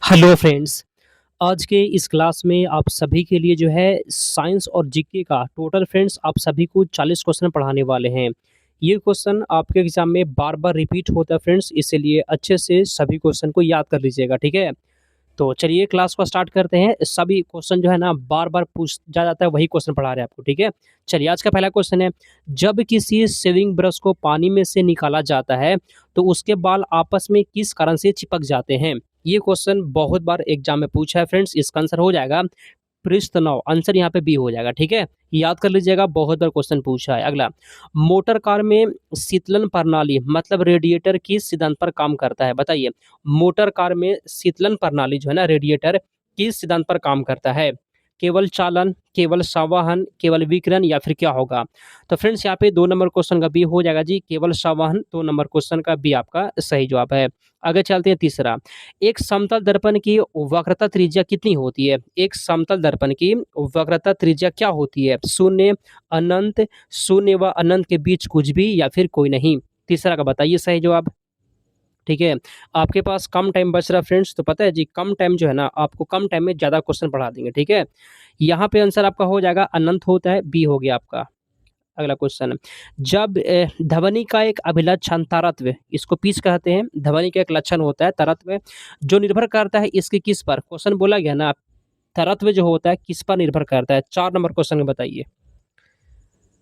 Hello friends. आज के इस क्लास में आप सभी के लिए जो है साइंस और जीके का टोटल फ्रेंड्स आप सभी को 40 क्वेश्चन पढ़ाने वाले हैं। ये क्वेश्चन आपके एग्जाम में बार बार रिपीट होता है फ्रेंड्स, इसीलिए अच्छे से सभी क्वेश्चन को याद कर लीजिएगा, ठीक है। तो चलिए क्लास को स्टार्ट करते हैं। सभी क्वेश्चन जो है ना बार बार पूछ जा जाता है, वही क्वेश्चन पढ़ा रहे हैं आपको, ठीक है। चलिए आज का पहला क्वेश्चन है, जब किसी सेविंग ब्रश को पानी में से निकाला जाता है तो उसके बाल आपस में किस कारण से चिपक जाते हैं। ये क्वेश्चन बहुत बार एग्जाम में पूछा है फ्रेंड्स। इसका आंसर हो जाएगा पृष्ठ 9। आंसर यहाँ पे बी हो जाएगा, ठीक है। याद कर लीजिएगा, बहुत बार क्वेश्चन पूछा है। अगला, मोटर कार में शीतलन प्रणाली मतलब रेडिएटर किस सिद्धांत पर काम करता है, बताइए। मोटर कार में शीतलन प्रणाली जो है ना रेडिएटर किस सिद्धांत पर काम करता है। केवल चालन, केवल संवहन, केवल विकिरण या फिर क्या होगा। तो फ्रेंड्स यहाँ पे 2 नंबर क्वेश्चन का बी हो जाएगा जी, केवल संवहन। 2 नंबर क्वेश्चन का बी आपका सही जवाब है। आगे चलते हैं तीसरा, एक समतल दर्पण की वक्रता त्रिज्या कितनी होती है। एक समतल दर्पण की वक्रता त्रिज्या क्या होती है। शून्य, अनंत, शून्य व अनंत के बीच कुछ भी या फिर कोई नहीं। तीसरा का बताइए सही जवाब, ठीक है। आपके पास कम टाइम बच रहा फ्रेंड्स, तो पता है जी कम टाइम जो है ना आपको कम टाइम में ज़्यादा क्वेश्चन पढ़ा देंगे, ठीक है। यहाँ पे आंसर आपका हो जाएगा अनंत होता है, बी हो गया आपका। अगला क्वेश्चन, जब ध्वनि का एक अभिलक्षण तरत्व, इसको पिच कहते हैं, ध्वनि का एक लक्षण होता है तरत्व, जो निर्भर करता है इसके किस पर। क्वेश्चन बोला गया ना, तरत्व जो होता है किस पर निर्भर करता है। 4 नंबर क्वेश्चन में बताइए,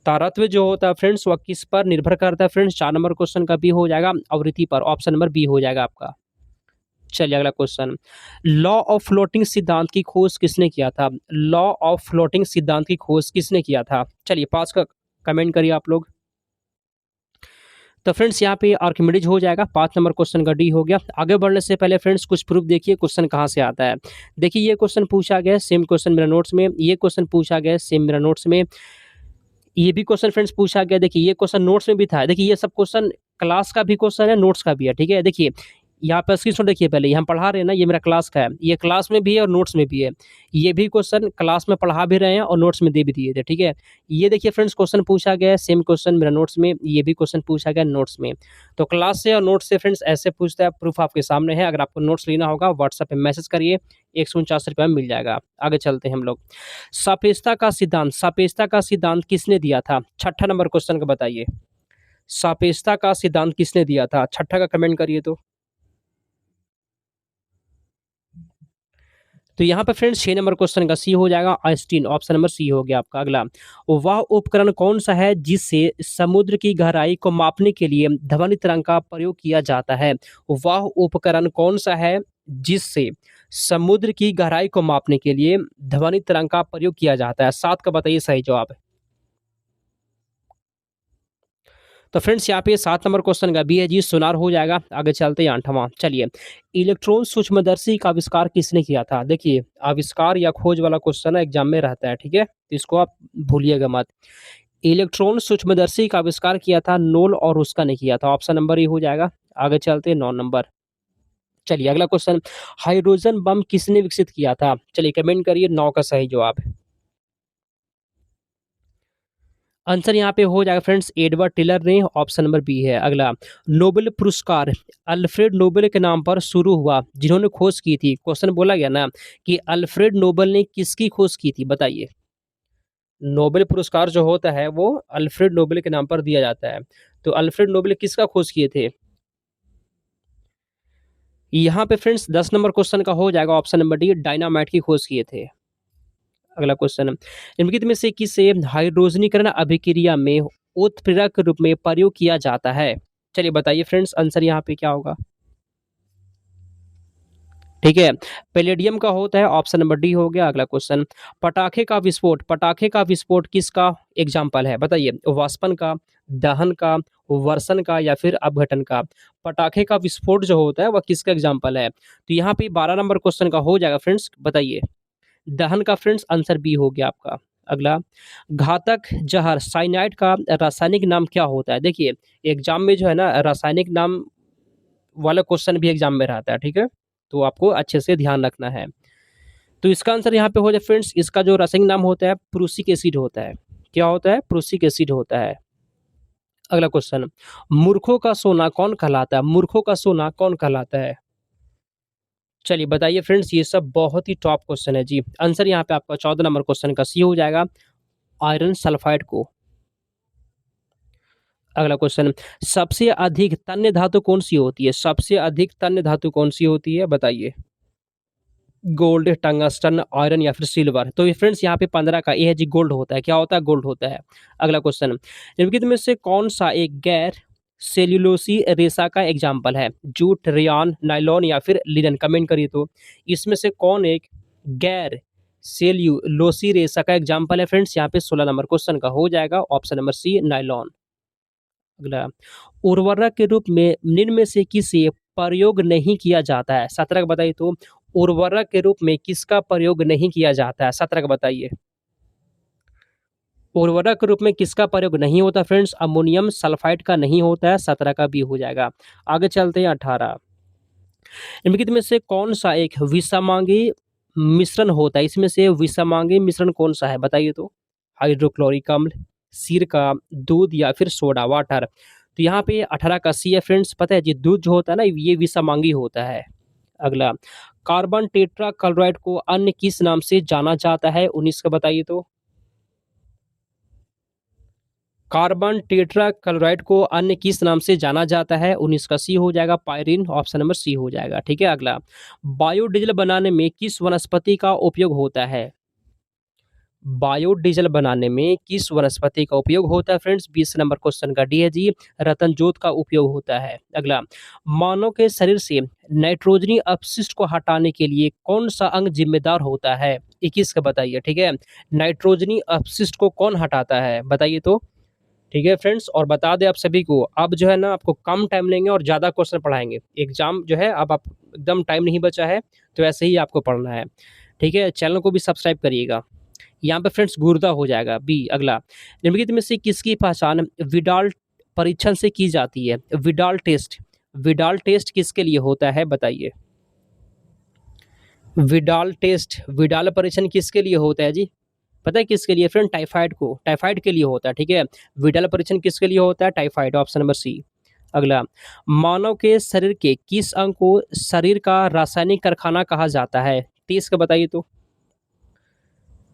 तारत्व जो होता है फ्रेंड्स वह किस पर निर्भर करता है फ्रेंड्स। 4 नंबर क्वेश्चन का बी हो जाएगा आवृत्ति पर, ऑप्शन नंबर बी हो जाएगा आपका। चलिए अगला क्वेश्चन, लॉ ऑफ फ्लोटिंग सिद्धांत की खोज किसने किया था। लॉ ऑफ फ्लोटिंग सिद्धांत की खोज किसने किया था। चलिए 5 का कमेंट करिए आप लोग। तो फ्रेंड्स यहाँ पे आर्किमिडीज हो जाएगा। 5 नंबर क्वेश्चन का डी हो गया। आगे बढ़ने से पहले फ्रेंड्स कुछ प्रूफ देखिए क्वेश्चन कहाँ से आता है। देखिए ये क्वेश्चन पूछा गया है, सेम क्वेश्चन मेरा नोट्स में, ये क्वेश्चन पूछा गया है सेम मेरा नोट्स में, ये भी क्वेश्चन फ्रेंड्स पूछा गया। देखिए ये क्वेश्चन नोट्स में भी था। देखिए ये सब क्वेश्चन क्लास का भी क्वेश्चन है, नोट्स का भी है, ठीक है। देखिए यहाँ पे स्क्रीनशॉट देखिए, पहले ये हम पढ़ा रहे हैं ना, ये मेरा क्लास का है, ये क्लास में भी है और नोट्स में भी है। ये भी क्वेश्चन क्लास में पढ़ा भी रहे हैं और नोट्स में दे भी दिए थे, ठीक है। ये देखिए फ्रेंड्स क्वेश्चन पूछा गया है, सेम क्वेश्चन मेरा नोट्स में, ये भी क्वेश्चन पूछा गया नोट्स में। तो क्लास से और नोट्स से फ्रेंड्स ऐसे पूछता है, प्रूफ आपके सामने है। अगर आपको नोट्स लेना होगा व्हाट्सएप पे मैसेज करिए, 149 रुपये में मिल जाएगा। आगे चलते हैं हम लोग, सापेक्षता का सिद्धांत, सापेक्षता का सिद्धांत किसने दिया था। 6ठा नंबर क्वेश्चन का बताइए, सापेक्षता का सिद्धांत किसने दिया था। 6ठा का कमेंट करिए। तो यहाँ पे फ्रेंड्स 6 नंबर क्वेश्चन का सी हो जाएगा आइंस्टीन, ऑप्शन नंबर सी हो गया आपका। अगला, वह उपकरण कौन सा है जिससे समुद्र की गहराई को मापने के लिए ध्वनि तरंग का प्रयोग किया जाता है। वह उपकरण कौन सा है जिससे समुद्र की गहराई को मापने के लिए ध्वनि तरंग का प्रयोग किया जाता है। 7 का बताइए सही जवाब। तो फ्रेंड्स यहाँ पे 7 नंबर क्वेश्चन का बी है जी, सोनार हो जाएगा। आगे चलते हैं 8वां। चलिए, इलेक्ट्रॉन सूक्ष्मदर्शी का आविष्कार किसने किया था। देखिए आविष्कार या खोज वाला क्वेश्चन एग्जाम में रहता है, ठीक है, तो इसको आप भूलिएगा मत। इलेक्ट्रॉन सूक्ष्मदर्शी का आविष्कार किया था नोल और रुस्का ने किया था, ऑप्शन नंबर ये हो जाएगा। आगे चलते हैं 9 नंबर। चलिए अगला क्वेश्चन, हाइड्रोजन बम किसने विकसित किया था। चलिए कमेंट करिए 9 का सही जवाब। आंसर यहाँ पे हो जाएगा फ्रेंड्स एडवर्ड टेलर ने, ऑप्शन नंबर बी है। अगला, नोबेल पुरस्कार अल्फ्रेड नोबेल के नाम पर शुरू हुआ जिन्होंने खोज की थी। क्वेश्चन बोला गया ना कि अल्फ्रेड नोबेल ने किसकी खोज की थी, बताइए। नोबेल पुरस्कार जो होता है वो अल्फ्रेड नोबेल के नाम पर दिया जाता है, तो अल्फ्रेड नोबेल किसका खोज किए थे। यहाँ पे फ्रेंड्स 10 नंबर क्वेश्चन का हो जाएगा ऑप्शन नंबर डी, डायनामाइट की खोज किए थे। अगला क्वेश्चन, निम्नलिखित में से किसे हाइड्रोजनीकरण अभिक्रिया में उत्प्रेरक के रूप में प्रयोग किया जाता है। चलिए बताइए फ्रेंड्स आंसर यहाँ पे क्या होगा, ठीक है। पैलेडियम का होता है, ऑप्शन नंबर डी हो गया। अगला क्वेश्चन, पटाखे का विस्फोट, पटाखे का विस्फोट किसका एग्जाम्पल है, बताइए। वाष्पन का, दहन का, वर्षण का या फिर अपघटन का। पटाखे का विस्फोट जो होता है वह किसका एग्जाम्पल है। तो यहाँ पे 12 नंबर क्वेश्चन का हो जाएगा फ्रेंड्स, बताइए। दहन का फ्रेंड्स आंसर बी हो गया आपका। अगला, घातक जहर साइनाइड का रासायनिक नाम क्या होता है। देखिए एग्जाम में जो है ना रासायनिक नाम वाला क्वेश्चन भी एग्जाम में रहता है, ठीक है, तो आपको अच्छे से ध्यान रखना है। तो इसका आंसर यहाँ पे हो जाए फ्रेंड्स, इसका जो रासायनिक नाम होता है प्रूसिक एसिड होता है। क्या होता है, प्रूसिक एसिड होता है। अगला क्वेश्चन, मूर्खों का सोना कौन कहलाता है। मूर्खों का सोना कौन कहलाता है। चलिए बताइए फ्रेंड्स, ये सब बहुत ही टॉप क्वेश्चन है जी। आंसर यहाँ पे आपका 14 नंबर क्वेश्चन का सी हो जाएगा, आयरन सल्फाइड को। अगला क्वेश्चन, सबसे अधिक तन्य धातु कौन-सी होती है? सबसे अधिक तन्य धातु कौन-सी होती है? बताइए। गोल्ड, टंगस्टन, आयरन या फिर सिल्वर। तो ये फ्रेंड्स यहाँ पे 15 का ए है जी, गोल्ड होता है। क्या होता है? गोल्ड होता है। अगला क्वेश्चन, निम्नलिखित में से कौन-सा एक गैर सेल्यूलोसी रेशा का एग्जाम्पल है? जूट, रेयॉन, नायलॉन या फिर लिनन? कमेंट करिए तो। इसमें से कौन एक गैर सेल्यूलोसी रेशा का एग्जाम्पल है फ्रेंड्स? यहाँ पे 16 नंबर क्वेश्चन का हो जाएगा ऑप्शन नंबर सी, नायलॉन। अगला, उर्वरक के रूप में निम्न में से किसे प्रयोग नहीं किया जाता है? 17 का बताइए तो। उर्वरक के रूप में किसका प्रयोग नहीं किया जाता है? 17 का बताइए। उर्वरक के रूप में किसका प्रयोग नहीं होता फ्रेंड्स? अमोनियम सल्फाइड का नहीं होता है, 17 का बी हो जाएगा। आगे चलते हैं 18। निम्नलिखित में से कौन सा एक विषमांगी मिश्रण होता है? इसमें से विषमांगी मिश्रण कौन सा है? बताइए तो। हाइड्रोक्लोरिक अम्ल, सिरका, दूध या फिर सोडा वाटर? तो यहाँ पे 18 का सी है फ्रेंड्स। पता है जी, दूध जो होता है ना, ये विषमांगी होता है। अगला, कार्बन टेट्रा क्लोराइड को अन्य किस नाम से जाना जाता है? 19 का बताइए तो। कार्बन टेट्रा क्लोराइड को अन्य किस नाम से जाना जाता है? 19 का सी हो जाएगा, पायरीन। ऑप्शन नंबर सी हो जाएगा। ठीक है। अगला, बायोडीजल बनाने में किस वनस्पति का उपयोग होता है? बायोडीजल बनाने में किस वनस्पति का उपयोग होता है फ्रेंड्स? 20 नंबर क्वेश्चन का डी है जी, रतन जोत का उपयोग होता है। अगला, मानव के शरीर से नाइट्रोजनी अपशिष्ट को हटाने के लिए कौन सा अंग जिम्मेदार होता है? 21 का बताइए। ठीक है, नाइट्रोजनी अपशिष्ट को कौन हटाता है? बताइए तो। ठीक है फ्रेंड्स, और बता दें आप सभी को, अब जो है ना, आपको कम टाइम लेंगे और ज़्यादा क्वेश्चन पढ़ाएंगे। एग्जाम जो है, अब आप एकदम टाइम नहीं बचा है, तो ऐसे ही आपको पढ़ना है। ठीक है, चैनल को भी सब्सक्राइब करिएगा। यहाँ पे फ्रेंड्स गुर्दा हो जाएगा, बी। अगला, निम्नलिखित में से किसकी पहचान विडाल परीक्षण से की जाती है? Widal test. विडाल टेस्ट किसके लिए होता है? बताइए। विडाल टेस्ट, विडाल परीक्षण किसके लिए होता है जी? पता है किसके लिए फ्रेंड? टाइफाइड को, टाइफाइड के लिए होता है। ठीक है, विडाल परीक्षण किसके लिए होता है? टाइफाइड। Option number C. अगला, मानव के शरीर के किस अंग को शरीर का रासायनिक कारखाना कहा जाता है? 30 का बताइए तो।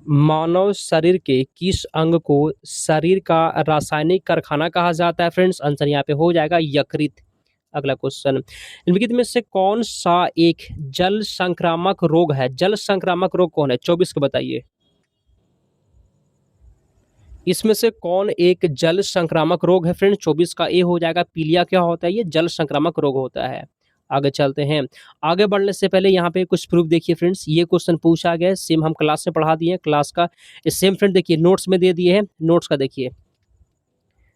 मानव शरीर के किस अंग को शरीर का रासायनिक कारखाना कहा जाता है फ्रेंड्स? आंसर यहाँ पे हो जाएगा यकृत। अगला क्वेश्चन, निम्नलिखित में से कौन सा एक जल संक्रामक रोग है? जल संक्रामक रोग कौन है? 24 को बताइए। इसमें से कौन एक जल संक्रामक रोग है फ्रेंड्स? 24 का ए हो जाएगा, पीलिया। क्या होता है? ये जल संक्रामक रोग होता है। आगे चलते हैं। आगे बढ़ने से पहले यहाँ पे कुछ प्रूफ देखिए फ्रेंड्स। ये क्वेश्चन पूछा गया है, सेम हम क्लास में पढ़ा दिए हैं। क्लास का सेम फ्रेंड देखिए, नोट्स में दे दिए हैं। नोट्स का देखिए,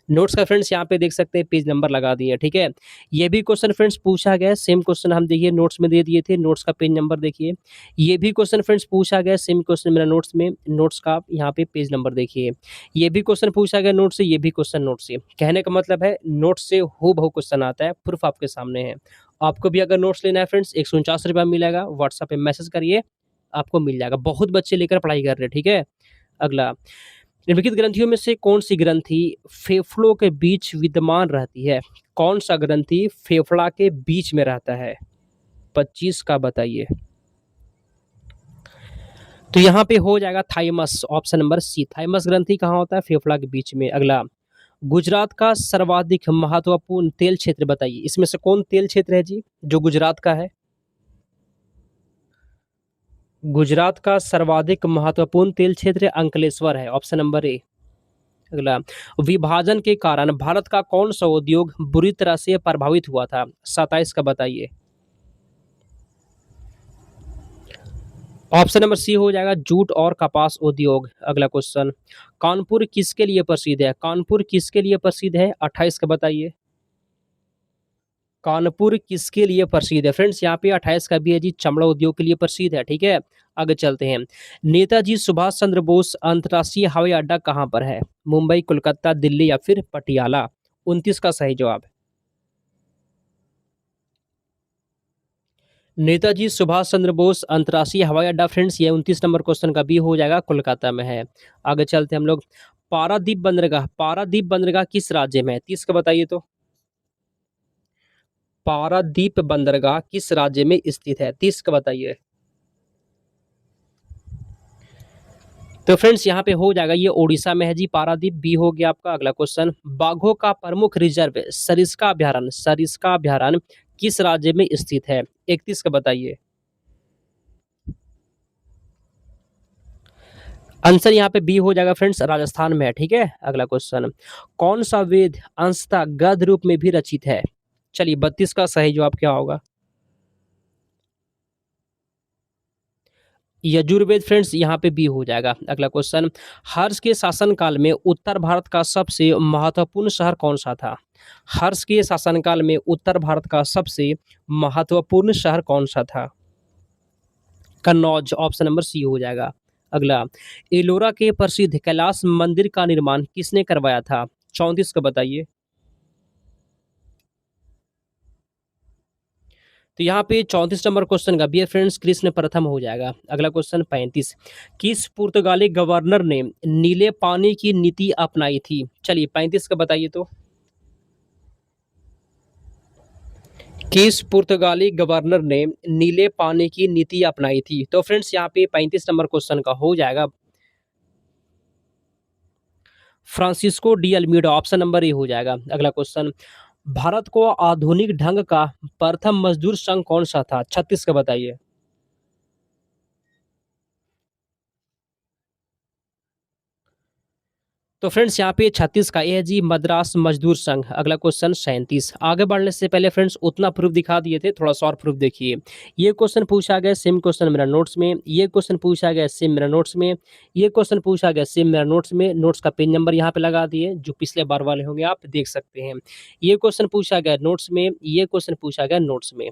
नोट्स का फ्रेंड्स यहाँ पे देख सकते हैं, पेज नंबर लगा दिए हैं। ठीक है, ये भी क्वेश्चन फ्रेंड्स पूछा गया है, सेम क्वेश्चन हम देखिए नोट्स में दे दिए थे। नोट्स का पेज नंबर देखिए। ये भी क्वेश्चन फ्रेंड्स पूछा गया, सेम क्वेश्चन मेरा नोट्स में, नोट्स का यहाँ पे पेज नंबर देखिए। ये भी क्वेश्चन पूछा गया नोट से, ये भी क्वेश्चन नोट से। कहने का मतलब है, नोट से हूबहू क्वेश्चन आता है, प्रूफ आपके सामने है। आपको भी अगर नोट्स लेना है फ्रेंड्स, 149 रुपया मिलेगा। व्हाट्सएप पे मैसेज करिए, आपको मिल जाएगा। बहुत बच्चे लेकर पढ़ाई कर रहे हैं। ठीक है। अगला, निम्नलिखित ग्रंथियों में से कौन सी ग्रंथि फेफड़ों के बीच विद्यमान रहती है? कौन सा ग्रंथि फेफड़ा के बीच में रहता है? 25 का बताइए। तो यहाँ पे हो जाएगा thymus. Option number C, thymus ग्रंथि कहाँ होता है? फेफड़ा के बीच में। अगला, गुजरात का सर्वाधिक महत्वपूर्ण तेल क्षेत्र बताइए। इसमें से कौन तेल क्षेत्र है जी, जो गुजरात का है? गुजरात का सर्वाधिक महत्वपूर्ण तेल क्षेत्र अंकलेश्वर है। Option number A. अगला, विभाजन के कारण भारत का कौन सा उद्योग बुरी तरह से प्रभावित हुआ था? 27 का बताइए। ऑप्शन नंबर सी हो जाएगा, जूट और कपास उद्योग। अगला क्वेश्चन, कानपुर किसके लिए प्रसिद्ध है? कानपुर किसके लिए प्रसिद्ध है? 28 का बताइए। कानपुर किसके लिए प्रसिद्ध है फ्रेंड्स? यहाँ पे 28 का भी है जी, चमड़ा उद्योग के लिए प्रसिद्ध है। ठीक है, आगे चलते हैं। नेताजी सुभाष चंद्र बोस अंतर्राष्ट्रीय हवाई अड्डा कहाँ पर है? मुंबई, कोलकाता, दिल्ली या फिर पटियाला? 29 का सही जवाब। नेताजी सुभाष चंद्र बोस अंतर्राष्ट्रीय हवाई अड्डा फ्रेंड्स, ये 29 नंबर क्वेश्चन का बी हो जाएगा, कोलकाता में है। आगे चलते हैं हम लोग। पारादीप बंदरगाह, पारादीप बंदरगाह किस राज्य में है? 30 का बताइए तो। पारादीप बंदरगाह किस राज्य में स्थित है? 30 का बताइए। तो फ्रेंड्स यहाँ पे हो जाएगा, ये ओडिशा में है जी पारादीप। बी हो गया आपका। अगला क्वेश्चन, बाघों का प्रमुख रिजर्व सरिस्का अभयारण्य किस राज्य में स्थित है? 31 का बताइए। आंसर यहाँ पे बी हो जाएगा फ्रेंड्स, राजस्थान में है। ठीक है, अगला क्वेश्चन, कौन सा वेद अंशतः गद्य रूप में भी रचित है? चलिए 32 का सही जवाब क्या होगा? यजुर्वेद फ्रेंड्स, यहाँ पे बी हो जाएगा। अगला क्वेश्चन, हर्ष के शासनकाल में उत्तर भारत का सबसे महत्वपूर्ण शहर कौन सा था? हर्ष के शासनकाल में उत्तर भारत का सबसे महत्वपूर्ण शहर कौन सा था? कन्नौज, ऑप्शन नंबर सी हो जाएगा। अगला, एलोरा के प्रसिद्ध कैलाश मंदिर का निर्माण किसने करवाया था? 34 का बताइए। तो यहाँ पे 34 नंबर क्वेश्चन का बी है फ्रेंड्स, कृष्ण प्रथम हो जाएगा। अगला क्वेश्चन 35, किस पुर्तगाली गवर्नर ने नीले पानी की नीति अपनाई थी? चलिए 35 का बताइए। तो किस पुर्तगाली गवर्नर ने नीले पानी की नीति अपनाई थी? तो फ्रेंड्स यहाँ पे 35 नंबर क्वेश्चन का हो जाएगा Francisco de Almeida, option number A हो जाएगा। अगला क्वेश्चन, भारत को आधुनिक ढंग का प्रथम मजदूर संघ कौन सा था? 36 का बताइए। तो फ्रेंड्स यहाँ पे 36 का ए है जी, मद्रास मजदूर संघ। अगला क्वेश्चन 37, आगे बढ़ने से पहले फ्रेंड्स उतना प्रूफ दिखा दिए थे, थोड़ा सा और प्रूफ देखिए। ये क्वेश्चन पूछा गया, सेम क्वेश्चन मेरा नोट्स में। ये क्वेश्चन पूछा गया, सेम मेरा नोट्स में। ये क्वेश्चन पूछा गया, सेम मेरा नोट्स में। नोट्स का पेज नंबर यहाँ पे लगा दिए, जो पिछले बार वाले होंगे आप देख सकते हैं। ये क्वेश्चन पूछा गया नोट्स में, ये क्वेश्चन पूछा गया नोट्स में।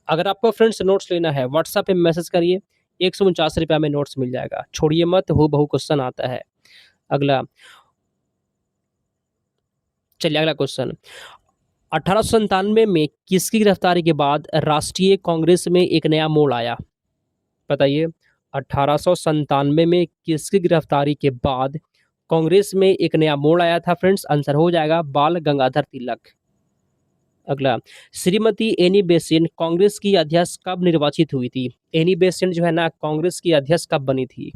अगर आपको फ्रेंड्स नोट्स लेना है, व्हाट्सएप पे मैसेज करिए, 149 रुपया में नोट्स मिल जाएगा। छोड़िए मत, हूबहू क्वेश्चन आता है। अगला, चलिए अगला क्वेश्चन, 1897 में किसकी गिरफ्तारी के बाद राष्ट्रीय कांग्रेस में एक नया मोड़ आया? बताइए। 1897 में किसकी गिरफ्तारी के बाद कांग्रेस में एक नया मोड़ आया था? फ्रेंड्स आंसर हो जाएगा बाल गंगाधर तिलक। अगला, श्रीमती एनी बेसेंट कांग्रेस की अध्यक्ष कब निर्वाचित हुई थी? एनी बेसेंट जो है ना, कांग्रेस की अध्यक्ष कब बनी थी?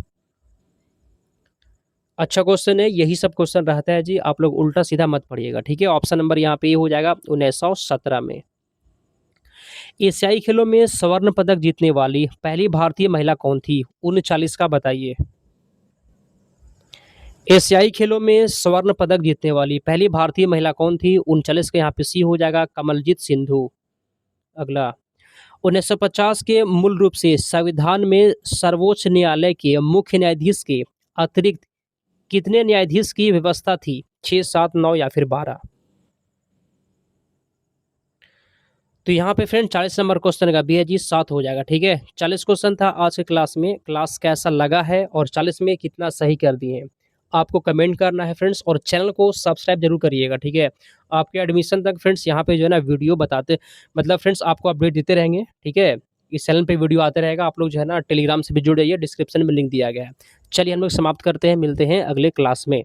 अच्छा क्वेश्चन है, यही सब क्वेश्चन रहता है जी, आप लोग उल्टा सीधा मत पढ़िएगा। ठीक है, ऑप्शन नंबर यहाँ पे हो जाएगा 1917 में। एशियाई खेलों में स्वर्ण पदक जीतने वाली पहली भारतीय महिला कौन थी? 39 का बताइए। एशियाई खेलों में स्वर्ण पदक जीतने वाली पहली भारतीय महिला कौन थी? 39 का यहाँ पे सी हो जाएगा, कमलजीत सिंधु। अगला, 1950 के मूल रूप से संविधान में सर्वोच्च न्यायालय के मुख्य न्यायाधीश के अतिरिक्त कितने न्यायाधीश की व्यवस्था थी? 6, 7, 9 या फिर 12? तो यहाँ पे फ्रेंड 40 नंबर क्वेश्चन का बी है जी, 7 हो जाएगा। ठीक है, 40 क्वेश्चन था आज के क्लास में। क्लास कैसा लगा है और 40 में कितना सही कर दिए हैं आपको कमेंट करना है फ्रेंड्स, और चैनल को सब्सक्राइब जरूर करिएगा। ठीक है, आपके एडमिशन तक फ्रेंड्स यहाँ पे जो है ना वीडियो बताते, मतलब फ्रेंड्स आपको अपडेट देते रहेंगे। ठीक है, इस चैनल पे वीडियो आते रहेगा। आप लोग जो है ना टेलीग्राम से भी जुड़ जाइए, डिस्क्रिप्शन में लिंक दिया गया है। चलिए हम लोग समाप्त करते हैं, मिलते हैं अगले क्लास में।